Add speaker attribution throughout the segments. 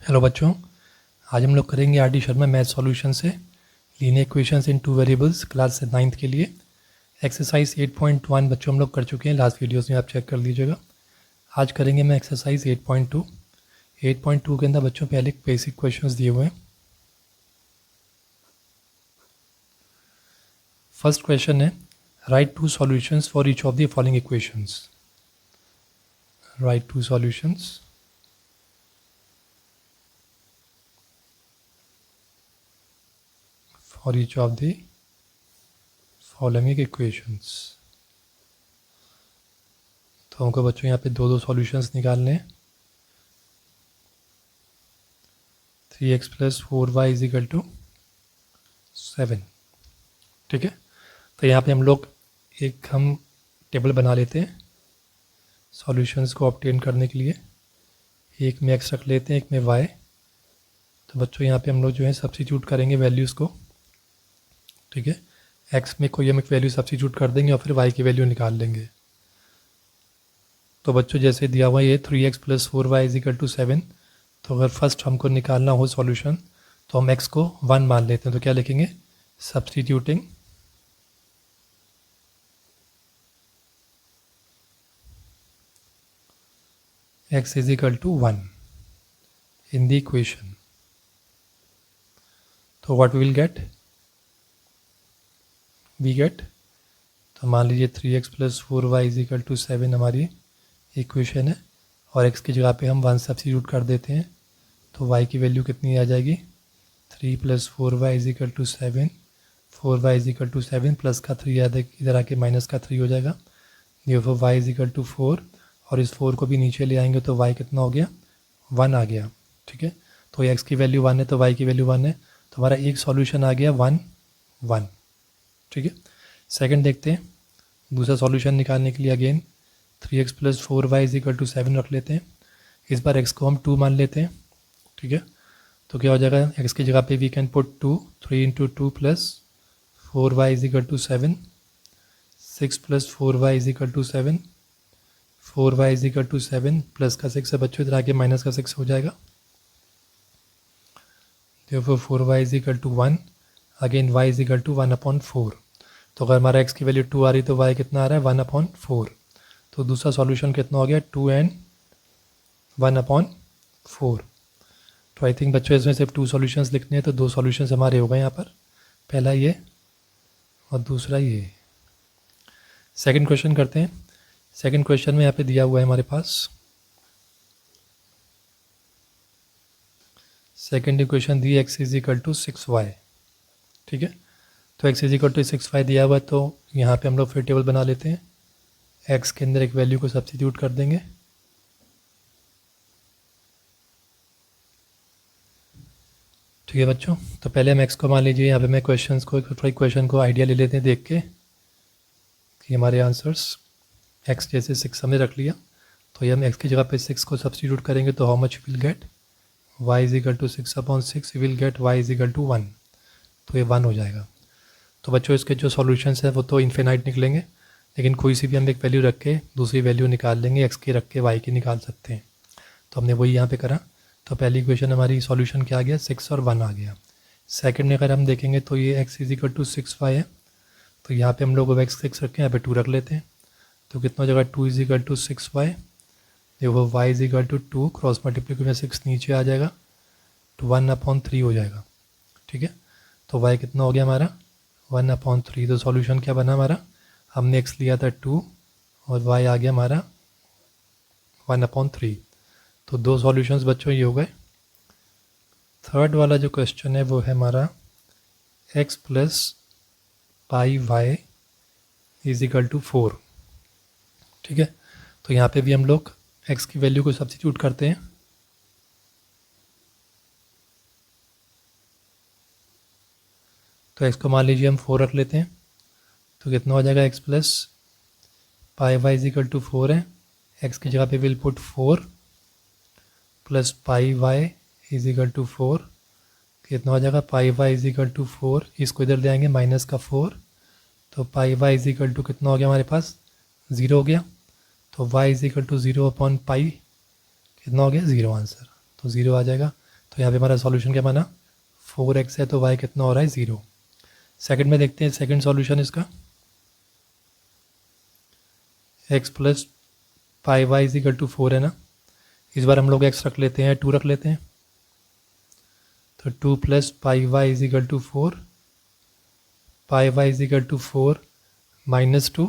Speaker 1: Hello बच्चों, आज हम लोग करेंगे R D Sharma math solution से linear equations in 2 variables class 9th के लिए। एक्सरसाइज 8.1 बच्चों हम लोग कर चुके हैं, लास्ट वीडियोस में आप चेक कर लीजिएगा। आज करेंगे मैं एक्सरसाइज 8.2। 8.2 के अंदर बच्चों पहले बेसिक क्वेश्चंस दिए हुए हैं। फर्स्ट क्वेश्चन है, right 2 solutions for each of the following equations. Right 2 solutions for each of the following equations। तो हमको बच्चों यहाँ पे दो सॉल्यूशंस निकालने हैं। 3x + 4y = 7। ठीक है, तो यहाँ पे हम लोग एक टेबल बना लेते हैं सॉल्यूशंस को ऑब्टेन करने के लिए। एक में x रख लेते हैं, एक में y। तो बच्चों यहाँ पे हम लोग जो है सब्स्टिट्यूट करेंगे वैल्यूज़ को। ठीक है, x में कोई हम एक वैल्यू सब्स्टिट्यूट कर देंगे और फिर y की वैल्यू निकाल लेंगे। तो बच्चों जैसे दिया हुआ ये 3x + 4y = 7। तो अगर फर्स्ट हमको निकालना हो सॉल्यूशन तो हम x को 1 मान लेते हैं। तो क्या लिखेंगे, substituting x = 1 in the equation। तो what we will get, we get, तो मान लीजिए 3x + 4y = 7 हमारी इक्वेशन है और x की जगह पे हम 1 सब्स्टिट्यूट कर देते हैं। तो y की वैल्यू कितनी आ जाएगी, 3 + 4y = 7। 4y = 7 प्लस का 3 इधर आके माइनस का 3 हो जाएगा। ये फिर y = 4 और इस 4 को भी नीचे ले आएंगे तो y कितना हो गया, 1 आ गया। ठीक है, तो x की वैल्यू 1 है तो y की वैल्यू 1 है। तो हमारा एक सॉल्यूशन आ गया 1 1। ठीक है, सेकंड देखते हैं। दूसरा सॉल्यूशन निकालने के लिए अगेन 3x + 4y = 7 रख लेते हैं। इस बार x को हम 2 मान लेते हैं। ठीक है, तो क्या हो जाएगा, x की जगह पे we can put 2। 3 × 2 + 4y = 7। 6 + 4y = 7। 4y = 7 plus का 6 है बच्चों, इधर आके माइनस का 6 हो जाएगा। देखो 4y = 1। Again y = 1/4। तो अगर हमारा x की वैल्यू 2 आ रही तो y कितना आ रहा है, 1/4। तो दूसरा सॉल्यूशन कितना हो गया, 2 and 1/4। तो आई थिंक बच्चों इसमें सिर्फ 2 सॉल्यूशंस लिखने हैं, तो 2 सॉल्यूशंस हमारे हो गए यहाँ पर। पहला ये और दूसरा ये। सेकंड क्वेश्चन करते हैं। सेकंड क्वेश्चन में यहाँ पे दिया हुआ है हमारे पास सेकंड इक्वेशन दी x = 6y। ठीक है, तो x = 6y दिया हुआ है तो यहाँ पे हम लोग फिर टेबल बना लेते हैं। x के अंदर एक वैल्यू को सब्स्टिट्यूट कर देंगे। ठीक है बच्चों, तो पहले हम x को मान लीजिए। यहाँ पे मैं क्वेश्चन को आइडिया ले लेते हैं देख के कि हमारे आंसर्स x जैसे 6 हमने रख लिया। तो ये हम x की जगह पे 6 को सब्स्टिट्यूट करेंगे तो how much will get, y = 6/6 will get y = 1। तो ये 1 हो जाएगा। तो बच्चों इसके जो सॉल्यूशंस हैं वो तो इन्फिनाइट निकलेंगे, लेकिन कोई सी भी हम एक वैल्यू रख के दूसरी वैल्यू निकाल लेंगे, x की रख के y की निकाल सकते हैं। तो हमने वही यहाँ पे करा। तो पहली इक्वेशन हमारी सॉल्यूशन क्या आ गया, 6 और 1 आ गया। सेकंड में अगर हम देखेंगे तो ये x = 6y है। तो यहाँ पे हम लोग x 6 रखें, यहाँ पे 2 रख लेते हैं। तो कितना हो जाएगा, 2 = 6y। देखो y = 2, क्रॉस मल्टीप्लिकेशन में 6 नीचे आ जाएगा तो 1/3 हो जाएगा। ठीक है, तो y कितना हो गया हमारा, 1/3। तो सॉल्यूशन क्या बना हमारा, हमने x लिया था 2 और y आ गया हमारा 1/3। तो 2 सॉल्यूशंस बच्चों ये हो गए। थर्ड वाला जो क्वेश्चन है वो है हमारा x + πy = 4। ठीक है, तो यहाँ पे भी हम लोग x की वैल्यू को सब्स्टिट्यूट करते हैं। तो x को मान लीजिए हम 4 रख लेते हैं। तो कितना हो जाएगा, x + πy = 4 है। x की जगह पे विल पुट 4 + πy = 4। कितना हो जाएगा, πy = 4। इसको इधर ले आएंगे माइनस का 4। तो πy = कितना हो गया हमारे पास, 0 हो गया। तो y = 0/π कितना हो गया, 0 आंसर। तो 0 आ जाएगा। तो यहाँ पे हमारा सॉल्यूशन क्या बना, 4x है तो y कितना हो रहा है 0। सेकंड में देखते हैं सेकंड सॉल्यूशन इसका, x plus pi y is equal to 4 है ना, इस बार हम लोग x रख लेते हैं 2 रख लेते हैं, तो 2 plus pi y is equal to 4, pi y is equal to 4 minus 2,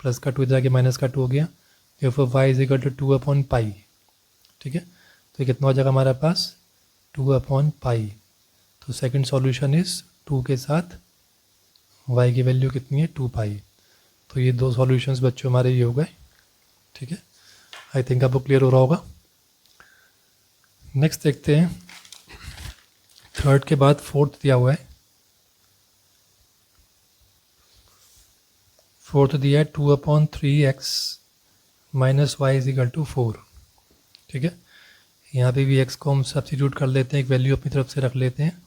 Speaker 1: plus का 2 इधर आके माइनस का 2 हो गया, ये फिर y is equal to 2 upon pi. ठीक है, तो ये कितना हो जाएगा हमारे पास 2 अपॉन पाई। तो सेकंड सॉल्यूशन इज 2 के साथ y की वैल्यू कितनी है 2 पाई। तो ये दो सॉल्यूशंस बच्चों हमारे ये हो गए। ठीक है, आई थिंक आपको क्लियर हो रहा होगा। नेक्स्ट देखते हैं, थर्ड के बाद फोर्थ दिया हुआ है। फोर्थ दिया है 2 upon 3x minus y is equal to 4। ठीक है, यहाँ पे भी x को हम सब्स्टिट्यूट कर लेते हैं, एक वैल्यू अपनी तरफ से रख लेते हैं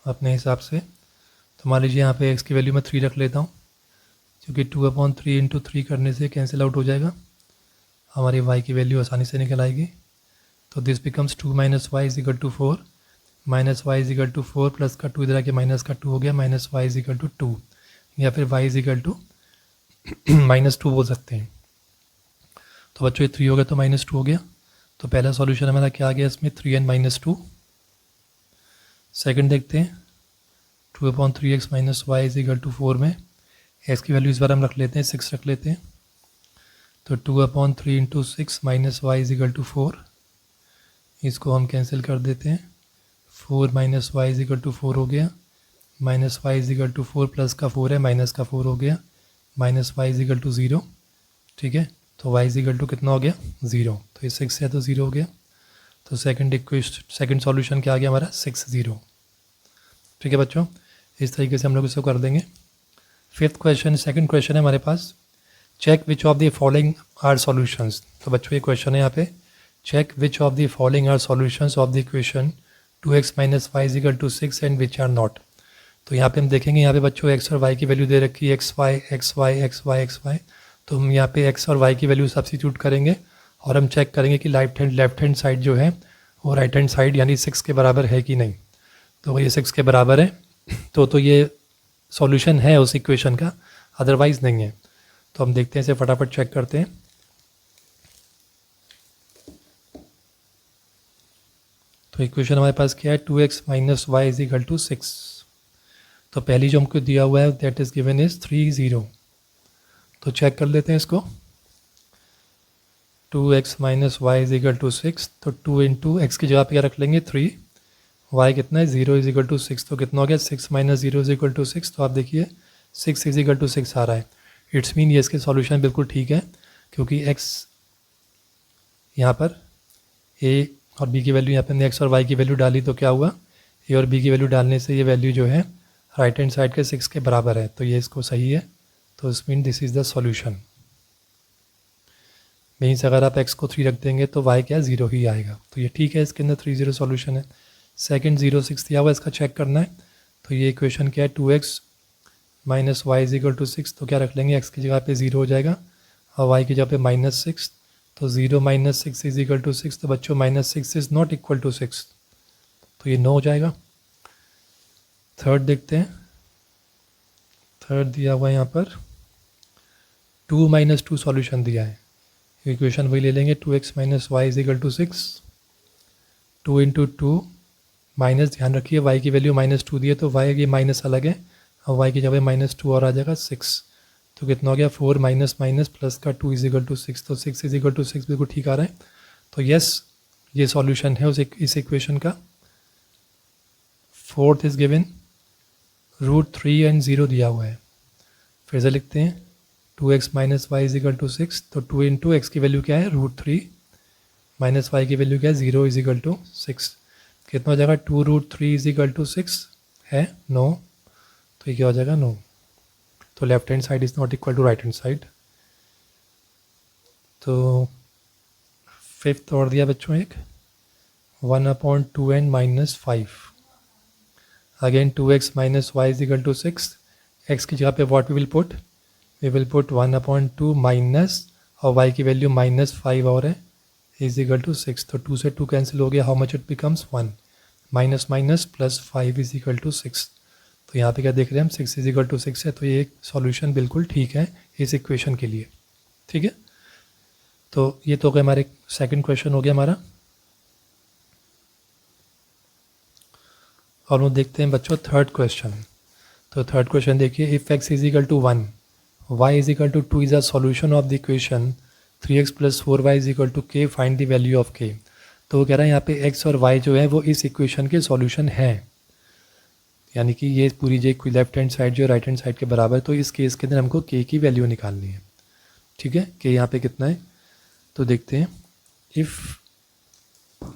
Speaker 1: अपने हिसाब से। तो मान लीजिए यहाँ पे x की वैल्यू मैं 3 रख लेता हूँ, क्योंकि 2 अपॉन 3 इंटू 3 करने से कैंसिल आउट हो जाएगा, हमारी y की वैल्यू आसानी से निकल आएगी। तो this becomes 2 minus y is equal to 4, minus y is equal to 4 plus का 2 इधर आके माइनस का 2 हो गया, minus y is equal to 2, या फिर y is equal to minus 2 बोल सकते हैं। तो बच्चों ये 3 हो गया तो माइनस 2 हो गया। तो पहला सॉल्यूशन हमारा क्या आ गया इसमें 3n माइनस 2। सेकेंड देखते हैं 2 upon 3x minus y is equal to 4 में x की वैल्यू इस बार हम रख लेते हैं 6 रख लेते हैं। तो 2 upon 3 into 6 minus y is equal to 4, इसको हम कैंसिल कर देते हैं। 4 minus y is equal to 4 हो गया, minus y is equal to 4 plus का 4 है, माइनस का 4 हो गया, minus y is equal to 0। ठीक है, तो y इज इक्वल टू कितना हो गया 0, तो ये 6 है तो 0 हो गया। तो सेकंड सॉल्यूशन क्या आ गया हमारा 6 0। ठीक है बच्चों, इस तरीके से हम लोग इसको कर देंगे। फिफ्थ क्वेश्चन, सेकंड क्वेश्चन है हमारे पास, check which of the following are solutions. तो बच्चों ये क्वेश्चन है यहाँ पे, check which of the following are solutions of the equation 2x minus y is equal to 6 and which are not. तो यहाँ पे हम देखेंगे, यहाँ पे बच्चों x और y की वैल्यू दे रखी है, xy xy xy xy। तो हम यहाँ पे x और y की वैल्यू सब्स्टिट्यूट करेंगे और हम चेक करेंगे कि लेफ्ट हैंड साइड जो है वो राइट हैंड साइड यानी 6 के बराबर है कि नहीं। तो ये 6 के बराबर है तो ये सॉल्यूशन है उस इक्वेशन का, अदरवाइज नहीं है। तो हम देखते हैं इसे फटाफट चेक करते हैं। तो इक्वेशन हमारे पास क्या है 2x minus y is equal to 6। तो पहली जो हमको दिया हुआ है दैट इज गिवन इज 3 0। तो चेक कर लेते हैं इसको, 2x minus y is equal to 6। तो 2 इंटू एक्स की जगह पे क्या रख लेंगे 3, y कितना है 0 इज इक्वल टू 6। तो कितना हो गया 6 माइनस 0 इज इक्वल टू 6। तो आप देखिए 6 इज इक्वल टू 6 आ रहा है। इट्स मीन ये इसके सॉल्यूशन बिल्कुल ठीक है, क्योंकि x यहाँ पर a और b की वैल्यू, यहाँ पे हमने x और y की वैल्यू डाली तो क्या हुआ, a और b की वैल्यू डालने से ये वैल्यू जो है राइट हैंड साइड के 6 के बराबर है। तो ये इसको सही है, तो इस mean this is the solution. Means अगर आप x को 3 रख देंगे तो y क्या 0 ही आएगा। तो ये ठीक है, इसके अंदर 3 0 सॉल्यूशन है। सेकंड 0 6 दिया हुआ, इसका चेक करना है। तो ये इक्वेशन क्या है 2x minus y is equal to 6। तो क्या रख लेंगे, x की जगह पे 0 हो जाएगा और y की जगह पे माइनस 6। तो 0 माइनस 6 इज इक्वल टू 6। तो बच्चों minus 6 is not equal to 6, तो ये 9 हो जाएगा। थर्ड देखते हैं, थर्ड दिया हुआ है यहाँ पर 2 माइनस 2 सॉल्यूशन दिया है। इक्वेशन वही ले लेंगे 2x minus y is equal to 6, 2 into 2 minus, ध्यान रखिए y की वैल्यू माइनस 2 दी है तो y ये माइनस अलग है और y की जगह माइनस 2 और आ जाएगा 6। तो कितना हो गया 4 माइनस माइनस प्लस का 2 इज इक्वल टू 6। तो 6 इज इक्वल टू 6 बिल्कुल ठीक आ रहा है। तो यस ये सॉल्यूशन है इस इक्वेशन का। फोर्थ इज गिवन √3 एंड 0 दिया हुआ है। फिर से लिखते हैं 2x minus y is equal to 6। तो 2 इंटू एक्स की वैल्यू क्या है √3 माइनस वाई की वैल्यू क्या है 0 इज इक्वल टू 6। कितना हो जाएगा 2√3 इज इक्वल टू 6 है 9। तो ये क्या हो जाएगा 9। तो left hand side is not equal to right hand side. तो फिफ्थ और दिया बच्चों एक 1/2n minus 5। Again 2x minus y is equal to 6। X की जगह पे what we will put 1/2 minus और y की वैल्यू माइनस 5 और है इज इक्वल टू 6, तो 2 से 2 कैंसिल हो गया, how much it becomes 1, minus minus plus 5 is equal to 6। तो यहाँ पे क्या देख रहे हैं हम, 6 इज इक्वल टू 6 है, तो ये एक सॉल्यूशन बिल्कुल ठीक है इस इक्वेशन के लिए। ठीक है, तो ये तो हो गया हमारे सेकंड क्वेश्चन हो गया हमारा। और वो देखते हैं बच्चों थर्ड क्वेश्चन। तो थर्ड क्वेश्चन देखिए, if x is equal to 1, y is equal to 2 is a solution of the equation 3x plus 4y is equal to k, find the value of k। तो वो कह रहा है यहाँ पे x और y जो है वो इस इक्वेशन के सॉल्यूशन है, यानी कि ये पूरी जो लेफ्ट हैंड साइड जो राइट हैंड साइड के बराबर है, तो इस केस के अंदर हमको k की वैल्यू निकालनी है। ठीक है, k यहाँ पे कितना है, तो देखते हैं, इफ़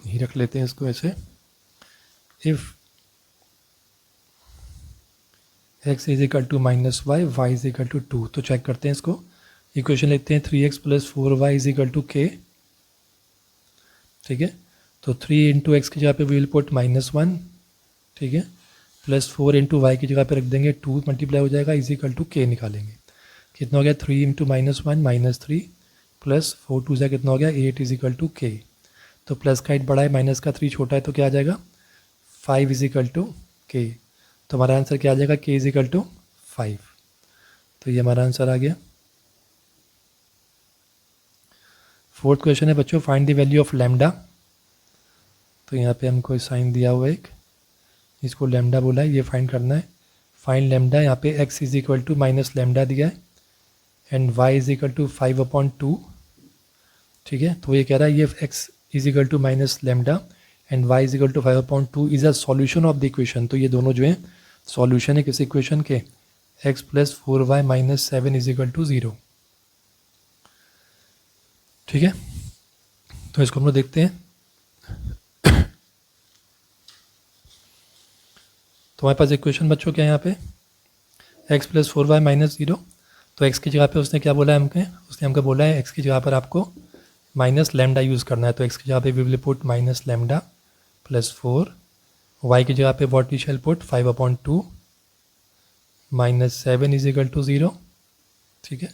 Speaker 1: ही रख लेते हैं इसको ऐसे, if x is equal to minus y, y is equal to 2, तो चेक करते हैं इसको, इक्वेशन लिखते हैं 3x plus 4y is equal to k। ठीक है, तो 3 इंटू एक्स की जगह पे वी विल पुट -1, ठीक है, प्लस 4 इंटू वाई की जगह पे रख देंगे 2 मल्टीप्लाई हो जाएगा, इज इक्वल टू k निकालेंगे। कितना हो गया, 3 इंटू -1 -3 प्लस 4 2 से कितना हो गया 8 इज इक्वल टू k। तो प्लस का 8 बड़ा है, माइनस का 3 छोटा है, तो क्या आ जाएगा 5 इज इक्वल टू k। तो हमारा आंसर क्या आ जाएगा, k इज इक्वल टू 5। तो ये हमारा आंसर आ गया। फोर्थ क्वेश्चन है बच्चों, find the value of lambda. तो यहाँ पे हमको साइन दिया हुआ है एक, इसको लैम्डा बोला है, ये फाइंड करना है। फाइंड लैम्डा, यहाँ पे x is equal to minus lambda दिया है and y is equal to 5/2। ठीक है, तो ये कह रहा है ये x is equal to minus lambda and y is equal to 5/2 is a solution of the equation. तो ये दोनों जो है सॉल्यूशन है किस इक्वेशन के, x plus 4y minus 7 is equal to 0। ठीक है, तो इसको हम लोग देखते हैं। तो हमारे पास इक्वेशन बच्चों क्या है यहाँ पे, x प्लस 4y माइनस 0। तो x की जगह पे उसने क्या बोला है उसने हमको बोला है x की जगह पर आपको माइनस लैम्डा यूज़ करना है। तो x की जगह पे we will put minus lambda plus 4, y की जगह पे what we shall put 5/2 minus 7 is equal to 0। ठीक है,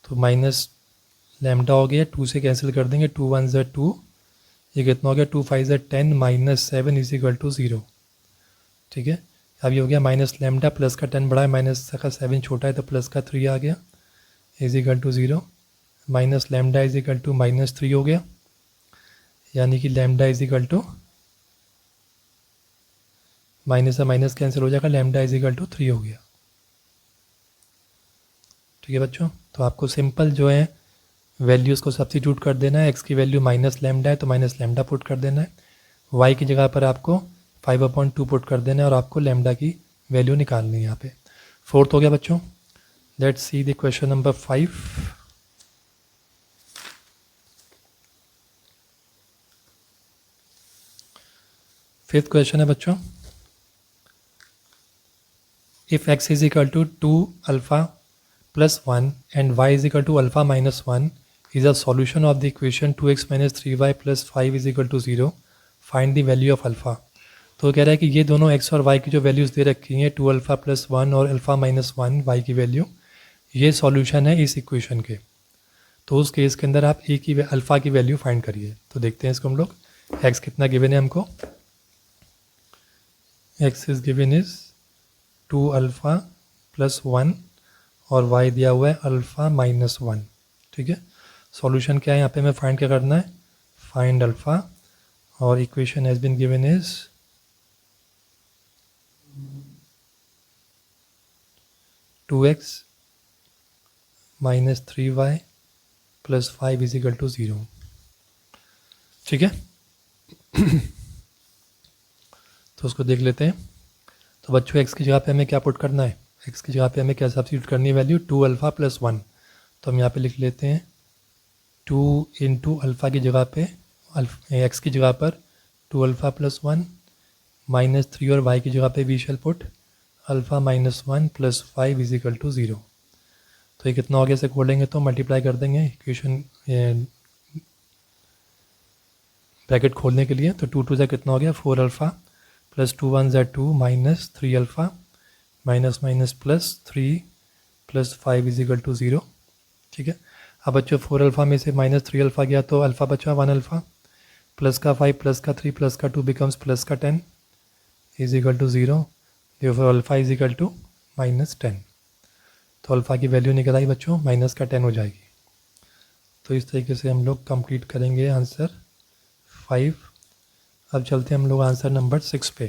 Speaker 1: तो माइनस लैम्डा हो गया, 2 से कैंसिल कर देंगे, 2 1 ज़ा 2, ये कितना हो गया 2 5 ज़ा 10 माइनस 7 इज इक्वल टू 0। ठीक है, अब ये हो गया माइनस लैम्डा, प्लस का 10 बड़ा है, माइनस का 7 छोटा है, तो प्लस का 3 आ गया is equal to 0। Minus lambda is equal to -3 हो गया, यानी कि lambda is equal to minus से माइनस कैंसिल हो जाएगा, लैम्डा इज इक्वल टू 3 हो गया। ठीक है बच्चों, तो आपको सिंपल जो है वैल्यूज़ को सब्स्टिट्यूट कर देना है। x की वैल्यू माइनस लैम्डा है तो माइनस लैम्डा पुट कर देना है, y की जगह पर आपको 5/2 पुट कर देना है और आपको लैम्डा की वैल्यू निकालनी है यहाँ पे। फोर्थ हो गया बच्चों, let's see the question number 5। Fifth question है बच्चों, if x is equal to 2 alpha plus 1 and y is equal to alpha minus 1 is a solution of the equation 2x minus 3y plus 5 is equal to 0, find the value of alpha. तो कह रहा है कि ये दोनों x और y की जो वैल्यूज़ दे रखी हैं 2 अल्फा प्लस 1 और अल्फा माइनस 1 y की वैल्यू, ये सॉल्यूशन है इस इक्वेशन के। तो उस केस के अंदर आप a की अल्फ़ा की वैल्यू फाइंड करिए। तो देखते हैं इसको हम लोग, x कितना गिवन है हमको, x is given is 2 alpha plus 1 और y दिया हुआ है अल्फ़ा माइनस 1। ठीक है, सॉल्यूशन क्या है यहाँ पे हमें फाइंड क्या करना है, फाइंड अल्फ़ा, और equation has been given is 2x minus 3y plus 5 is equal to 0। ठीक है, तो उसको देख लेते हैं। तो बच्चों x की जगह पे हमें क्या पुट करना है, x की जगह पे हमें क्या सब्स्टिट्यूट करनी है वैल्यू 2 अल्फ़ा प्लस 1। तो हम यहाँ पे लिख लेते हैं 2 इंटू अल्फ़ा की जगह पे x की जगह पर 2 अल्फ़ा प्लस 1 माइनस 3 और y की जगह पे we shall put alpha minus 1 plus 5 is equal to 0। तो ये कितना हो गया, इसे खोलेंगे तो मल्टीप्लाई कर देंगे इक्वेशन ब्रैकेट खोलने के लिए। तो 2 2 से कितना हो गया 4 अल्फ़ा प्लस 2 1 ज़ा 2 minus 3 alpha minus minus plus 3 plus 5 is equal to 0। ठीक है, अब बच्चों 4 अल्फ़ा में से -3 अल्फ़ा गया तो अल्फ़ा बचा 1 अल्फ़ा, प्लस का 5 प्लस का 3 प्लस का 2 बिकम्स प्लस का 10 is equal to 0, therefore alpha is equal to -10। तो अल्फ़ा की वैल्यू निकल आई बच्चों -10 हो जाएगी। तो इस तरीके से हम लोग कंप्लीट करेंगे आंसर 5। अब चलते हैं हम लोग आंसर नंबर 6 पे।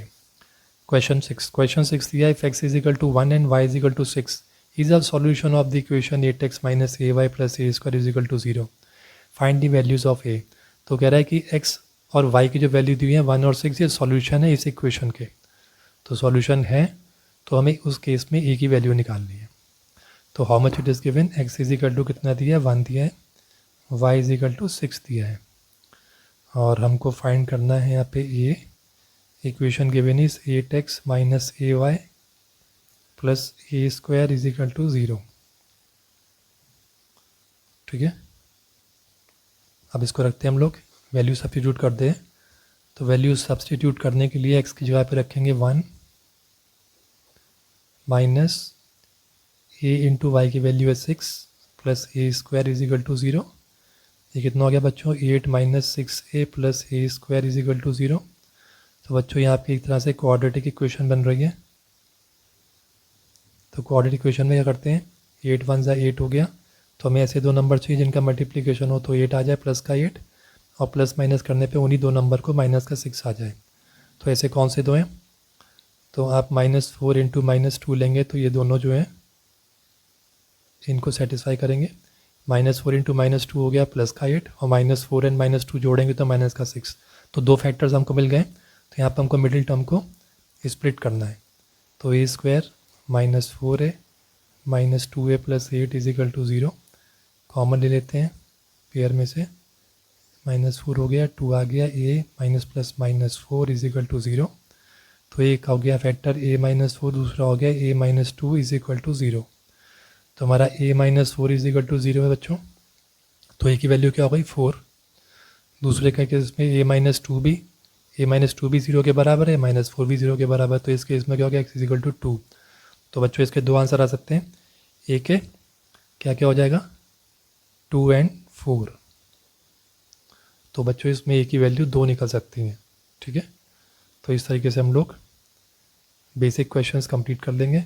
Speaker 1: क्वेश्चन 6 दिया, if x is equal to 1 and y is equal to 6 is a solution of the equation 8x minus ay plus a square is equal to 0, find the values of a। तो कह रहा है कि x और y की जो value दी है 1 और 6 ये सॉल्यूशन है इस इक्वेशन के। तो सॉल्यूशन है तो हमें उस केस में a की वैल्यू निकालनी है। तो how much it is given, x is equal to कितना दिया है 1 दिया है, y इज इक्वल टू 6 दिया है, और हमको फाइंड करना है यहाँ पे a। Equation given is 8x minus ay plus a square is equal to 0। ठीक है, अब इसको रखते हैं हम लोग, वैल्यू सब्स्टिट्यूट करते हैं। तो वैल्यू सब्स्टिट्यूट करने के लिए x की जगह पे रखेंगे 1 माइनस ए इंटू वाई की वैल्यू है 6 plus a square is equal to 0। ये कितना हो गया बच्चों 8 minus 6a plus a square is equal to 0। तो बच्चों यहाँ पे एक तरह से क्वाड्रेटिक इक्वेशन बन रही है। तो क्वाड्रेटिक इक्वेशन में क्या करते हैं 8 1 ज़ा 8 हो गया, तो हमें ऐसे दो नंबर चाहिए जिनका मल्टीप्लिकेशन हो तो 8 आ जाए प्लस का 8, और प्लस माइनस करने पे उन्हीं दो नंबर को माइनस का 6 आ जाए। तो ऐसे कौन से दो हैं, तो आप -4 इंटू -2 लेंगे तो ये दोनों जो हैं इनको सेटिस्फाई करेंगे। -4 इंटू -2 हो गया प्लस का 8, और -4 एंड -2 जोड़ेंगे तो माइनस का 6। तो दो फैक्टर्स हमको मिल गए। तो यहाँ पर हमको मिडिल टर्म को स्प्लिट करना है। तो a square -4a -2a plus 8 is equal to 0, common ले लेते हैं पेयर में से, -4 हो गया 2 आ गया, a minus plus -4 is equal to 0। तो एक हो गया फैक्टर a-4, दूसरा हो गया a-2 इज इक्वल टू 0। तो हमारा a-4 इज इक्वल टू 0 है बच्चों। तो a की वैल्यू क्या हो गई 4। दूसरे का केस में a-2 भी 0 के बराबर है, -4 भी 0 के बराबर है। तो इस केस में क्या हो गया x इज इक्वल टू 2। तो बच्चों इसके दो आंसर आ सकते हैं, a के क्या क्या हो जाएगा 2 एंड 4। तो बच्चों इसमें a की वैल्यू 2 निकल सकती हैं। ठीक है, तो इस तरीके से हम लोग बेसिक क्वेश्चंस कंप्लीट कर लेंगे।